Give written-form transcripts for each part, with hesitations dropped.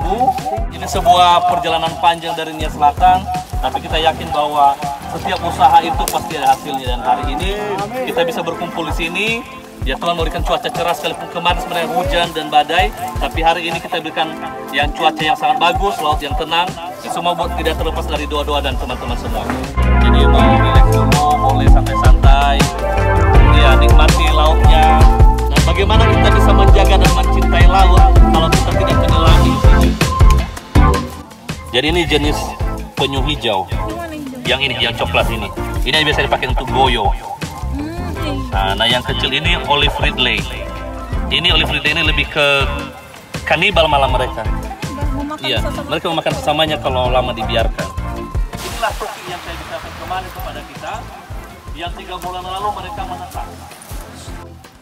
tunggu. Ini sebuah perjalanan panjang dari Nias Selatan, tapi kita yakin bahwa setiap usaha itu pasti ada hasilnya. Dan hari ini kita bisa berkumpul di sini. Ya, Tuhan memberikan cuaca cerah, sekalipun kemarin sebenarnya hujan dan badai, tapi hari ini kita berikan yang cuaca yang sangat bagus, laut yang tenang. Ya, semua tidak terlepas dari doa-doa dan teman-teman semua. Jadi mau relax dulu, boleh santai-santai, ya nikmati lautnya. Dan bagaimana kita bisa menjaga dan mencintai laut kalau kita tidak menyelami sini. Jadi ini jenis penyu hijau. Yang ini, yang coklat ini. Ini yang biasa dipakai untuk goyo. Nah, yang kecil ini olive ridley. Ini olive ridley ini lebih ke kanibal malah mereka. Iya, mereka memakan sesamanya kalau lama dibiarkan. Inilah topik yang saya bicarakan kemarin kepada kita. Yang 3 bulan lalu mereka menetas.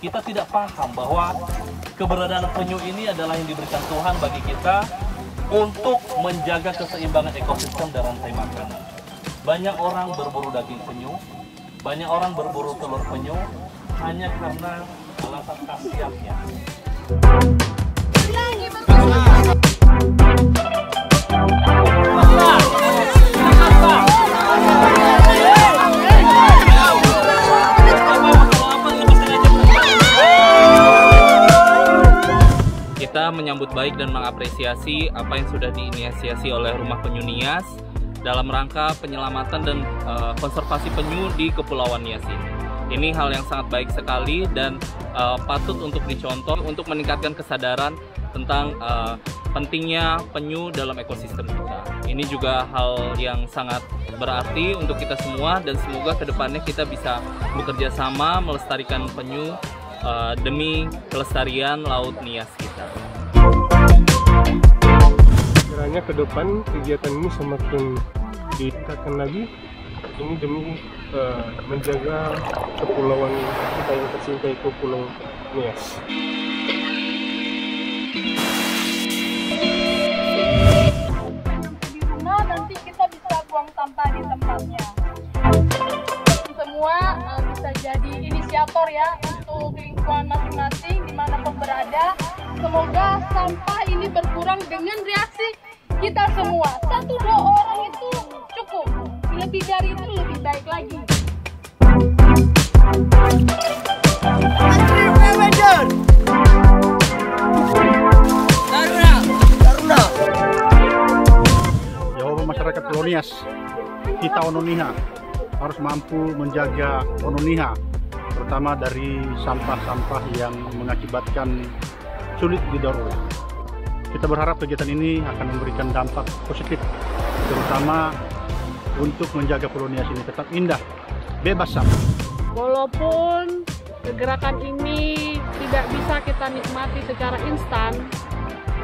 Kita tidak paham bahwa keberadaan penyu ini adalah yang diberikan Tuhan bagi kita untuk menjaga keseimbangan ekosistem dan rantai makanan. Banyak orang berburu daging penyu, banyak orang berburu telur penyu hanya karena alasan khasiatnya. Kita menyambut baik dan mengapresiasi apa yang sudah diinisiasi oleh Rumah Penyu Nias dalam rangka penyelamatan dan konservasi penyu di Kepulauan Nias ini. Ini hal yang sangat baik sekali dan patut untuk dicontoh untuk meningkatkan kesadaran tentang pentingnya penyu dalam ekosistem kita. Ini juga hal yang sangat berarti untuk kita semua dan semoga kedepannya kita bisa bekerja sama melestarikan penyu demi kelestarian laut Nias kita. Kiranya ke depan kegiatan ini semakin ditingkatkan lagi, ini demi menjaga kepulauan kita yang tercinta, itu Pulau Nias. Di rumah nanti kita bisa buang sampah di tempatnya. Semua bisa jadi inisiator ya untuk lingkungan masing-masing dimanapun berada. Semoga sampah ini berkurang dengan reaksi kita semua. 1-2 orang itu cukup. Lebih dari itu lebih baik lagi. Jawaban masyarakat Pulau Nias, kita Ononiha harus mampu menjaga Ononiha, terutama dari sampah-sampah yang mengakibatkan sulit didaur ulang. Kita berharap kegiatan ini akan memberikan dampak positif, terutama untuk menjaga Pulau Nias ini tetap indah, bebas sampah. Walaupun kegerakan ini tidak bisa kita nikmati secara instan,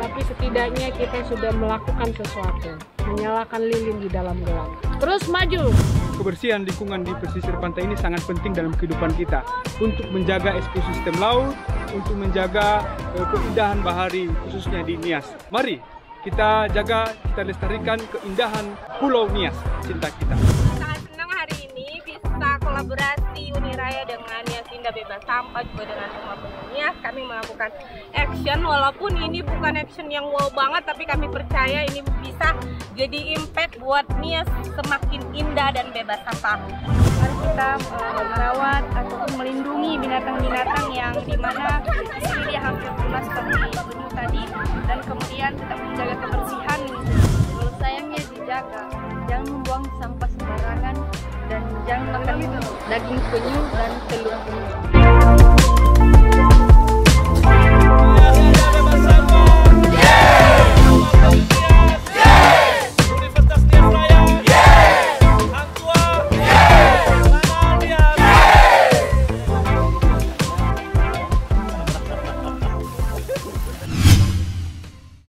tapi setidaknya kita sudah melakukan sesuatu, menyalakan lilin di dalam gelap. Terus maju! Kebersihan lingkungan di pesisir pantai ini sangat penting dalam kehidupan kita untuk menjaga ekosistem laut, untuk menjaga keindahan bahari khususnya di Nias. Mari kita jaga, kita lestarikan keindahan Pulau Nias, cinta kita. Sangat senang hari ini bisa kolaborasi Uniraya dengan Nias Indah Bebas Sampah, juga dengan Rumah Penyu Nias. Kami melakukan action, walaupun ini bukan action yang wow banget, tapi kami percaya ini bisa jadi impact buat Nias semakin indah dan bebas sampah. Mari kita merawat ataupun melindungi binatang-binatang yang dimana di sini dia hampir punah seperti penyu tadi, dan kemudian tetap menjaga kebersihan. Kalau sayangnya dijaga, jangan membuang sampah sembarangan dan jangan makan daging penyu dan telur penyu.